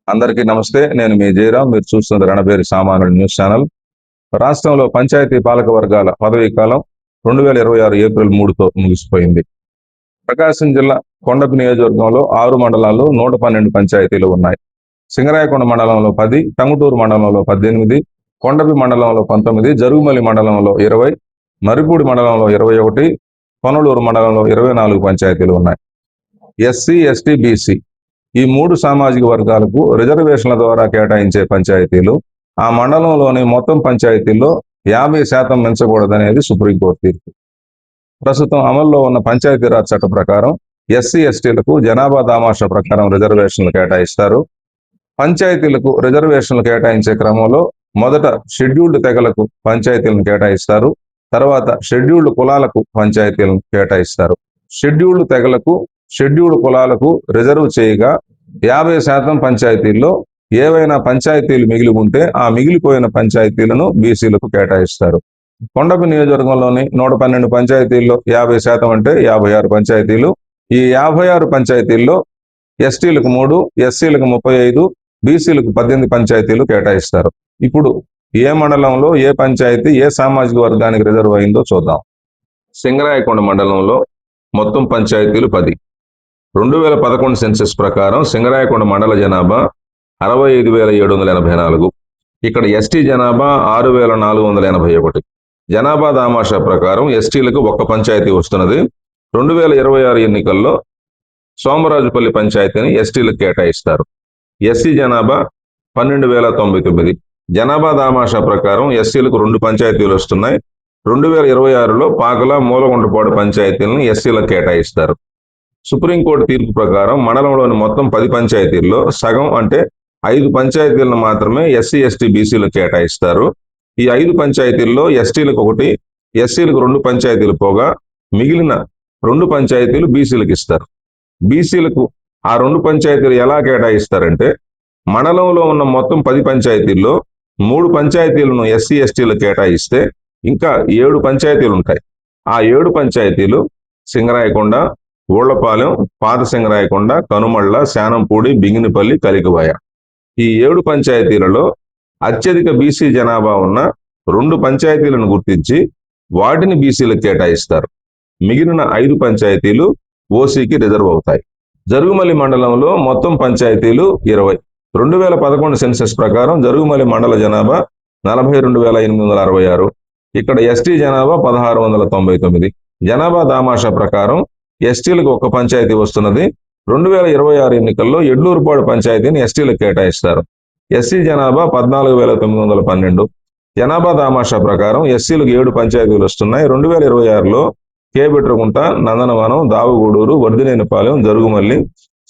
అందరికీ నమస్తే. నేను మీ జయరాం. మీరు చూస్తున్న రణబేరి సామాన్యుడు న్యూస్ ఛానల్. రాష్ట్రంలో పంచాయతీ పాలక వర్గాల పదవీ కాలం 2026 ఏప్రిల్ 3తో ముగిసిపోయింది. ప్రకాశం జిల్లా కొండపి నియోజకవర్గంలో 6 మండలాల్లో 112 పంచాయతీలు ఉన్నాయి. సింగరాయకొండ మండలంలో 10, టంగుటూరు మండలంలో 18, కొండపి మండలంలో 19, జరుగుమల్లి మండలంలో 20, మరిపూడి మండలంలో 21, కొనలూరు మండలంలో 24 పంచాయతీలు ఉన్నాయి. ఎస్సీ, ఎస్టీ, బీసీ ఈ 3 సామాజిక వర్గాలకు రిజర్వేషన్ల ద్వారా కేటాయించే పంచాయతీలు ఆ మండలంలోని మొత్తం పంచాయతీల్లో 50% మించకూడదనేది సుప్రీంకోర్టు తీర్పు. ప్రస్తుతం అమల్లో ఉన్న పంచాయతీరాజ్ చట్ట ప్రకారం ఎస్సీ, ఎస్టీలకు జనాభా దామాషా ప్రకారం రిజర్వేషన్లు కేటాయిస్తారు. పంచాయతీలకు రిజర్వేషన్లు కేటాయించే క్రమంలో మొదట షెడ్యూల్డ్ తెగలకు పంచాయతీలను కేటాయిస్తారు. తర్వాత షెడ్యూల్డ్ కులాలకు పంచాయతీలను కేటాయిస్తారు. షెడ్యూల్డ్ తెగలకు, షెడ్యూల్డ్ కులాలకు రిజర్వ్ చేయగా 50% పంచాయతీల్లో ఏవైనా పంచాయతీలు మిగిలి ఉంటే ఆ మిగిలిపోయిన పంచాయతీలను బీసీలకు కేటాయిస్తారు. కొండపి నియోజకవర్గంలోని 112 పంచాయతీల్లో 50% అంటే 56 పంచాయతీలు. ఈ 56 పంచాయతీల్లో ఎస్టీలకు 3, ఎస్సీలకు 35, బీసీలకు 18 పంచాయతీలు కేటాయిస్తారు. ఇప్పుడు ఏ మండలంలో ఏ పంచాయతీ ఏ సామాజిక వర్గానికి రిజర్వ్ అయిందో చూద్దాం. సింగరాయకొండ మండలంలో మొత్తం పంచాయతీలు 10. 2011 సెన్సెస్ ప్రకారం సింగరాయకొండ మండల జనాభా 65,784. ఇక్కడ ఎస్టీ జనాభా 6,481. జనాభా దామాషా ప్రకారం ఎస్టీలకు ఒక్క పంచాయతీ వస్తున్నది. 2026 ఎన్నికల్లో సోమరాజుపల్లి పంచాయతీని ఎస్టీలకు కేటాయిస్తారు. ఎస్సీ జనాభా 12,099. జనాభా దామాషా ప్రకారం ఎస్సీలకు 2 పంచాయతీలు వస్తున్నాయి. 2026లో పాకల, మూలగుంటపాడు పంచాయతీలను ఎస్సీలకు కేటాయిస్తారు. సుప్రీంకోర్టు తీర్పు ప్రకారం మండలంలోని మొత్తం 10 పంచాయతీల్లో సగం అంటే 5 పంచాయతీలను మాత్రమే ఎస్సీ, ఎస్టీ, బీసీలకు కేటాయిస్తారు. ఈ 5 పంచాయతీల్లో ఎస్టీలకు 1, ఎస్సీలకు 2 పంచాయతీలు పోగా మిగిలిన 2 పంచాయతీలు బీసీలకు ఇస్తారు. బీసీలకు ఆ 2 పంచాయతీలు ఎలా కేటాయిస్తారంటే మండలంలో ఉన్న మొత్తం 10 పంచాయతీల్లో 3 పంచాయతీలను ఎస్సీ, ఎస్టీలకు కేటాయిస్తే ఇంకా 7 పంచాయతీలు ఉంటాయి. ఆ 7 పంచాయతీలు సింగరాయకొండ, ఊళ్లపాలెం, పాత సింగరాయకొండ, కనుమళ్ళ, శానంపూడి, బింగినిపల్లి, కలికివాయ. ఈ 7 పంచాయతీలలో అత్యధిక బీసీ జనాభా ఉన్న 2 పంచాయతీలను గుర్తించి వాటిని బీసీలకు కేటాయిస్తారు. మిగిలిన 5 పంచాయతీలు ఓసీకి రిజర్వ్ అవుతాయి. జరుగుమల్లి మండలంలో మొత్తం పంచాయతీలు 20. 2011 సెన్సెస్ ప్రకారం జరుగుమల్లి మండల జనాభా 42,866. ఇక్కడ ఎస్టీ జనాభా 1,699. జనాభా దామాషా ప్రకారం ఎస్టీలకు ఒక్క పంచాయతీ వస్తున్నది. 2026 ఎన్నికల్లో ఎడ్లూరుపాడు పంచాయతీని ఎస్టీలకు కేటాయిస్తారు. ఎస్సీ జనాభా 14,912. జనాభా దామాషా ప్రకారం ఎస్సీలకు 7 పంచాయతీలు వస్తున్నాయి. 2026లో కేబెట్రగుంట, నందనవనం, దావుగూడూరు, వర్ధినేనిపాలెం, జరుగుమల్లి,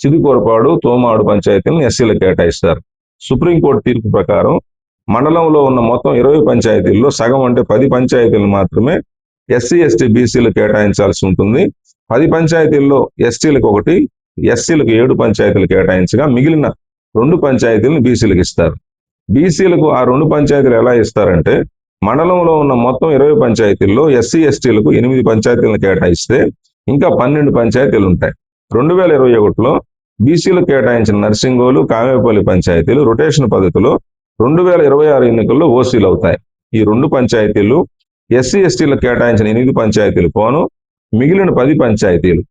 సిదికోరపాడు, తోమాడు పంచాయతీలను ఎస్సీలకు కేటాయిస్తారు. సుప్రీంకోర్టు తీర్పు ప్రకారం మండలంలో ఉన్న మొత్తం 20 పంచాయతీల్లో సగం అంటే 10 పంచాయతీలు మాత్రమే ఎస్సీ, ఎస్టీ, బీసీలు కేటాయించాల్సి ఉంటుంది. 10 పంచాయతీల్లో ఎస్టీలకు 1, ఎస్సీలకు 7 పంచాయతీలు కేటాయించగా మిగిలిన 2 పంచాయతీలను బీసీలకు ఇస్తారు. బీసీలకు ఆ 2 పంచాయతీలు ఎలా ఇస్తారంటే మండలంలో ఉన్న మొత్తం 20 పంచాయతీల్లో ఎస్సీ, ఎస్టీలకు 8 పంచాయతీలను కేటాయిస్తే ఇంకా 12 పంచాయతీలు ఉంటాయి. 2021లో బీసీలకు కేటాయించిన నర్సింగోలు, కామేపల్లి పంచాయతీలు రొటేషన్ పద్ధతిలో 2026 ఎన్నికల్లో ఓసీలు అవుతాయి. ఈ 2 పంచాయతీలు ఎస్సీ, ఎస్టీలకు కేటాయించిన 8 పంచాయతీలు పోను మిగిలిన 10 పంచాయతీలు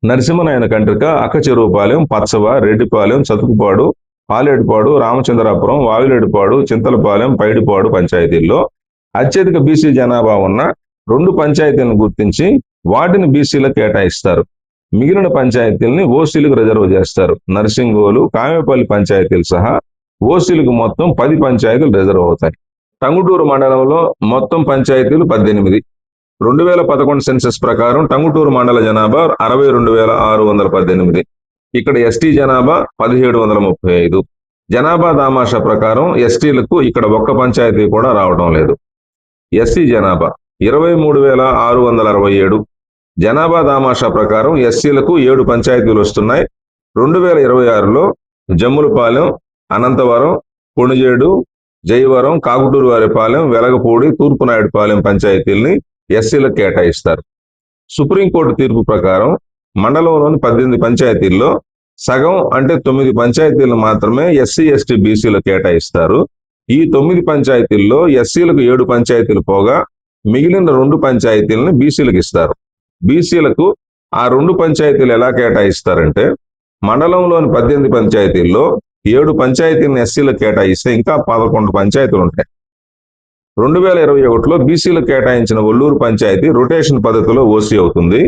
నరసింహనాయన కండ్రిక, అక్కచెరువుపాలెం, పచ్చవ, రెడ్డిపాలెం, చతుకుపాడు, పాలేడుపాడు, రామచంద్రాపురం, వావిలేడుపాడు, చింతలపాలెం, పైడిపాడు పంచాయతీల్లో అత్యధిక బీసీ జనాభా ఉన్న 2 పంచాయతీలను గుర్తించి వాటిని బీసీలకు కేటాయిస్తారు. మిగిలిన పంచాయతీలని ఓసీలకు రిజర్వ్ చేస్తారు. నర్సింగోలు, కామేపల్లి పంచాయతీలు సహా ఓసీలకు మొత్తం 10 పంచాయతీలు రిజర్వ్ అవుతాయి. టంగుటూరు మండలంలో మొత్తం పంచాయతీలు 18. 2011 సెన్సెస్ ప్రకారం టంగుటూరు మండల జనాభా 62,618. ఇక్కడ ఎస్టీ జనాభా 1,735. జనాభా దామాషా ప్రకారం ఎస్టీలకు ఇక్కడ ఒక్క పంచాయతీ కూడా రావడం లేదు. ఎస్సీ జనాభా 23,667. జనాభా దామాషా ప్రకారం ఎస్సీలకు 7 పంచాయతీలు వస్తున్నాయి. 2026లో జమ్ములపాలెం, అనంతవరం, కొణిజేడు, జయవరం, కాకుటూరు వారిపాలెం, వెలగపూడి, తూర్పునాయుడుపాలెం పంచాయతీల్ని ఎస్సీలకు కేటాయిస్తారు. సుప్రీంకోర్టు తీర్పు ప్రకారం మండలంలోని 18 పంచాయతీల్లో సగం అంటే 9 పంచాయతీలను మాత్రమే ఎస్సీ ఎస్టీ బీసీలు కేటాయిస్తారు. ఈ 9 పంచాయతీల్లో ఎస్సీలకు 7 పంచాయతీలు పోగా మిగిలిన 2 పంచాయతీలను బీసీలకు ఇస్తారు. బీసీలకు ఆ 2 పంచాయతీలు ఎలా కేటాయిస్తారంటే, మండలంలోని 18 పంచాయతీల్లో 7 పంచాయతీలను ఎస్సీలకు కేటాయిస్తే ఇంకా 11 పంచాయతీలు ఉంటాయి. 2021లో బీసీలకు కేటాయించిన ఒల్లూరు పంచాయతీ రొటేషన్ పద్ధతిలో ఓసీ అవుతుంది.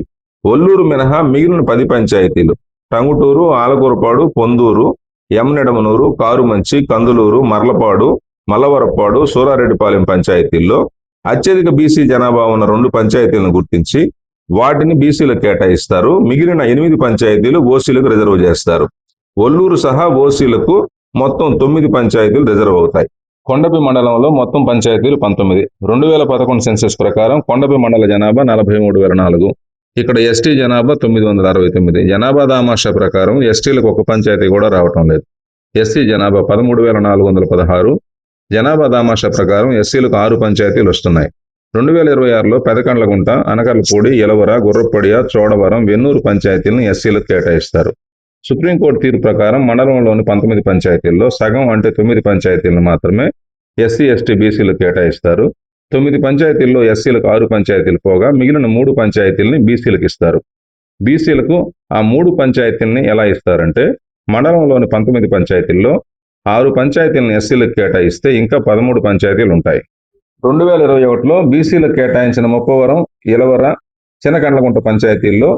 ఒల్లూరు మినహా మిగిలిన 10 పంచాయతీలు టంగుటూరు, ఆలకూరపాడు, పొందూరు, ఎమ్నెడమనూరు, కారుమంచి, కందులూరు, మర్లపాడు, మల్లవరపాడు, సూరారెడ్డిపాలెం పంచాయతీల్లో అత్యధిక బీసీ జనాభా ఉన్న 2 పంచాయతీలను గుర్తించి వాటిని బీసీలకు కేటాయిస్తారు. మిగిలిన 8 పంచాయతీలు ఓసీలకు రిజర్వ్ చేస్తారు. ఒల్లూరు సహా ఓసీలకు మొత్తం 9 పంచాయతీలు రిజర్వ్ అవుతాయి. కొండపి మండలంలో మొత్తం పంచాయతీలు 19. 2011 సెన్సస్ ప్రకారం కొండపి మండల జనాభా 43,004. ఇక్కడ ఎస్టీ జనాభా 969. జనాభా దామాషా ప్రకారం ఎస్టీలకు ఒక పంచాయతీ కూడా రావటం లేదు. ఎస్సీ జనాభా 13,416. జనాభా దామాషా ప్రకారం ఎస్సీలకు 6 పంచాయతీలు వస్తున్నాయి. 2026లో పెదకండ్లగుంట, అనకర్లపూడి, ఎలవర, గుర్రపడియ, చోడవరం, వెన్నూరు పంచాయతీలను ఎస్సీలకు కేటాయిస్తారు. సుప్రీంకోర్టు తీర్పు ప్రకారం మండలంలోని 19 పంచాయతీల్లో సగం అంటే 9 పంచాయతీలను మాత్రమే ఎస్సీ ఎస్టీ బీసీలకు కేటాయిస్తారు. 9 పంచాయతీల్లో ఎస్సీలకు 6 పంచాయతీలు పోగా మిగిలిన 3 పంచాయతీలని బీసీలకు ఇస్తారు. బీసీలకు ఆ 3 పంచాయతీలని ఎలా ఇస్తారంటే, మండలంలోని 19 పంచాయతీల్లో 6 పంచాయతీలను ఎస్సీలకు కేటాయిస్తే ఇంకా 13 పంచాయతీలు ఉంటాయి. 2021లో బీసీలకు కేటాయించిన ముప్పవరం, ఇలవర, చినకండ్లగుంట పంచాయతీల్లో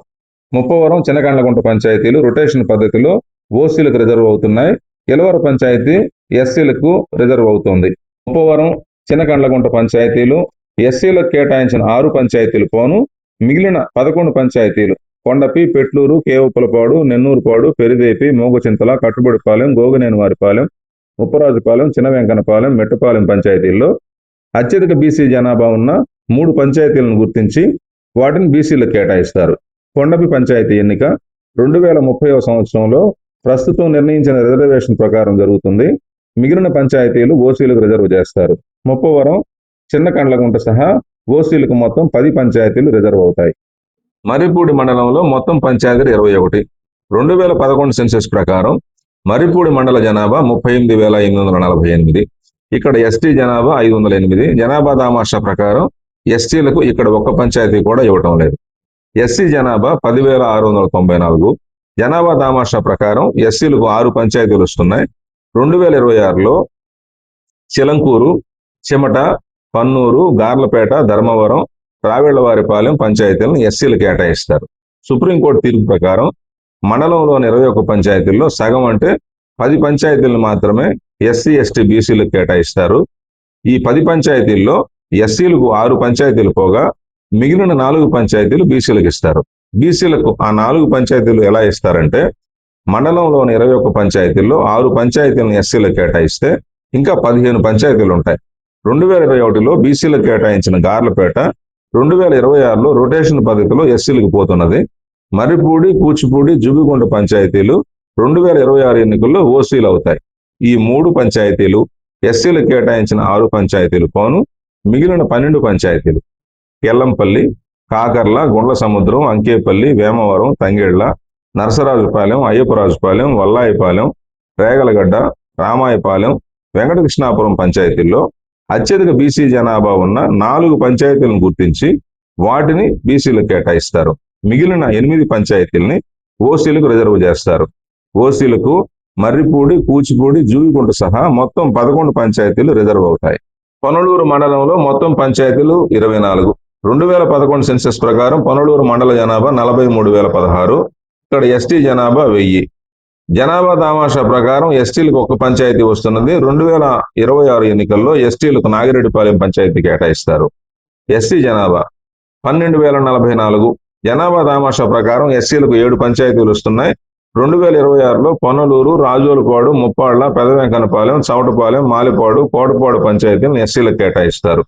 ముప్పవరం, చినకండ్లగుంట పంచాయతీలు రొటేషన్ పద్ధతిలో ఓసీలకు రిజర్వ్ అవుతున్నాయి. ఇలవర పంచాయతీ ఎస్సీలకు రిజర్వ్ అవుతుంది. ముప్పవరం, చినకండ్లగుంట పంచాయతీలు ఎస్సీలకు కేటాయించిన 6 పంచాయతీలు పోను మిగిలిన 11 పంచాయతీలు కొండపి, పెట్లూరు, కేవుపులపాడు, నెన్నూరుపాడు, పెరిదేపి, మోగుచింతల, కట్టుబడిపాలెం, గోగనేనివారిపాలెం, ముప్పరాజుపాలెం, చినవెంకనపాలెం, మెట్టపాలెం పంచాయతీల్లో అత్యధిక బీసీ జనాభా ఉన్న 3 పంచాయతీలను గుర్తించి వాటిని బీసీలకు కేటాయిస్తారు. కొండపి పంచాయతీ ఎన్నిక 2030వ సంవత్సరంలో ప్రస్తుతం నిర్ణయించిన రిజర్వేషన్ ప్రకారం జరుగుతుంది. మిగిలిన పంచాయతీలు ఓసీలకు రిజర్వ్ చేస్తారు. ముప్పవరం, చిన్నకండ్లగుంట సహా ఓసీలకు మొత్తం 10 పంచాయతీలు రిజర్వ్ అవుతాయి. మర్రిపూడి మండలంలో మొత్తం పంచాయతీలు 21. 2011 సెన్సస్ ప్రకారం మర్రిపూడి మండల జనాభా 38,848. ఇక్కడ ఎస్టీ జనాభా 508. జనాభా దామాషా ప్రకారం ఎస్టీలకు ఇక్కడ ఒక్క పంచాయతీ కూడా ఇవ్వటం లేదు. ఎస్సీ జనాభా 10,694. జనాభా దామాషా ప్రకారం ఎస్సీలకు 6 పంచాయతీలు వస్తున్నాయి. 2026లో చిలంకూరు, చెమట, పన్నూరు, గార్లపేట, ధర్మవరం, రావేళ్లవారిపాలెం పంచాయతీలను ఎస్సీలు కేటాయిస్తారు. సుప్రీంకోర్టు తీర్పు ప్రకారం మండలంలోని 21 పంచాయతీల్లో సగం అంటే 10 పంచాయతీలను మాత్రమే ఎస్సీ ఎస్టీ బీసీలకు కేటాయిస్తారు. ఈ 10 పంచాయతీల్లో ఎస్సీలకు 6 పంచాయతీలు పోగా మిగిలిన 4 పంచాయతీలు బీసీలకు ఇస్తారు. బీసీలకు ఆ 4 పంచాయతీలు ఎలా ఇస్తారంటే, మండలంలోని 21 పంచాయతీల్లో 6 పంచాయతీలను ఎస్సీలకు కేటాయిస్తే ఇంకా 15 పంచాయతీలు ఉంటాయి. 2021లో బీసీలకు కేటాయించిన గార్లపేట 2026లో రొటేషన్ పద్ధతిలో ఎస్సీలకు పోతున్నది. మర్రిపూడి, కూచిపూడి, జుబిగుంట పంచాయతీలు 2026 ఎన్నికల్లో ఓసీలు అవుతాయి. ఈ 3 పంచాయతీలు ఎస్సీలకు కేటాయించిన 6 పంచాయతీలు పోను మిగిలిన 12 పంచాయతీలు ఎల్లంపల్లి, కాకర్ల, గుండ్ల సముద్రం, అంకేపల్లి, వేమవరం, తంగేళ్ల, నరసరాజుపాలెం, అయ్యప్పరాజుపాలెం, వల్లాయిపాలెం, రేగలగడ్డ, రామాయపాలెం, వెంకటకృష్ణాపురం పంచాయతీల్లో అత్యధిక బీసీ జనాభా ఉన్న 4 పంచాయతీలను గుర్తించి వాటిని బీసీలకు కేటాయిస్తారు. మిగిలిన 8 పంచాయతీలని ఓసీలకు రిజర్వ్ చేస్తారు. ఓసీలకు మర్రిపూడి, కూచిపూడి, జూయిగుంట సహా మొత్తం 11 పంచాయతీలు రిజర్వ్ అవుతాయి. పొనలూరు మండలంలో మొత్తం పంచాయతీలు 24. 2011 సెన్సస్ ప్రకారం పొనలూరు మండల జనాభా 43,016. ఇక్కడ ఎస్టీ జనాభా 1000. జనాభా దామాషా ప్రకారం ఎస్టీలకు ఒక పంచాయతీ వస్తున్నది. 2026 ఎన్నికల్లో ఎస్టీలకు నాగిరెడ్డిపాలెం పంచాయతీ కేటాయిస్తారు. ఎస్సీ జనాభా 12,044. జనాభా దామాషా ప్రకారం ఎస్సీలకు 7 పంచాయతీలు వస్తున్నాయి. 2026లో పొన్నలూరు, రాజోలుపాడు, ముప్పాళ్ల, పెదవెంకనపాలెం, చవటపాలెం, మాలిపాడు, కోటపాడు పంచాయతీలను ఎస్సీలకు కేటాయిస్తారు.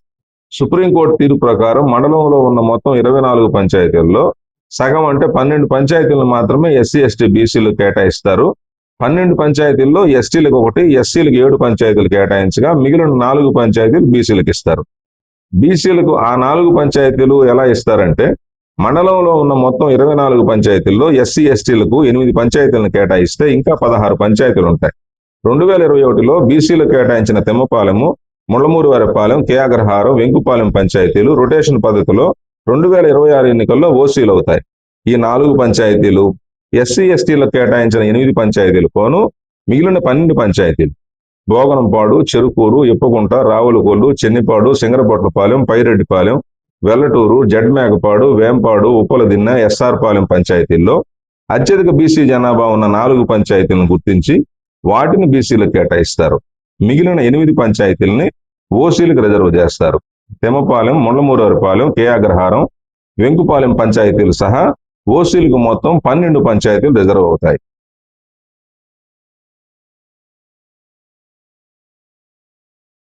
సుప్రీంకోర్టు తీర్పు ప్రకారం మండలంలో ఉన్న మొత్తం 24 పంచాయతీల్లో సగం అంటే 12 పంచాయతీలను మాత్రమే ఎస్సీ ఎస్టీ బీసీలకు కేటాయిస్తారు. 12 పంచాయతీల్లో ఎస్టీలకు 1, ఎస్సీలకు 7 పంచాయతీలు కేటాయించగా మిగిలిన 4 పంచాయతీలు బీసీలకు ఇస్తారు. బీసీలకు ఆ 4 పంచాయతీలు ఎలా ఇస్తారంటే, మండలంలో ఉన్న మొత్తం 24 పంచాయతీల్లో ఎస్సీ ఎస్టీలకు 8 పంచాయతీలను కేటాయిస్తే ఇంకా 16 పంచాయతీలు ఉంటాయి. 2021లో బీసీలు కేటాయించిన తెమ్మపాలెము, ముళ్ళమూరువారిపాలెం, కె అగ్రహారం, వెంకుపాలెం పంచాయతీలు రొటేషన్ పద్ధతిలో 2026 ఎన్నికల్లో ఓసీలు అవుతాయి. ఈ 4 పంచాయతీలు ఎస్సీ ఎస్టీలకు కేటాయించిన 8 పంచాయతీలు పోను మిగిలిన 12 పంచాయతీలు భోగనంపాడు, చెరుకూరు, ఇప్పగుంట, రావులకొల్లు, చెన్నిపాడు, సింగరపొట్లపాలెం, పైరెడ్డిపాలెం, వెల్లటూరు, జడ్మేకపాడు, వేంపాడు, ఉప్పలదిన్నె, ఎస్ఆర్ పాలెం పంచాయతీల్లో అత్యధిక బీసీ జనాభా ఉన్న 4 పంచాయతీలను గుర్తించి వాటిని బీసీలకు కేటాయిస్తారు. మిగిలిన 8 పంచాయతీలని ఓసీలకు రిజర్వ్ చేస్తారు. తెమ్మపాలెం, ముళ్ళమూరువారిపాలెం, కె అగ్రహారం, వెంకుపాలెం పంచాయతీలు సహా ఓసీలకు మొత్తం 12 పంచాయతీలు రిజర్వ్ అవుతాయి.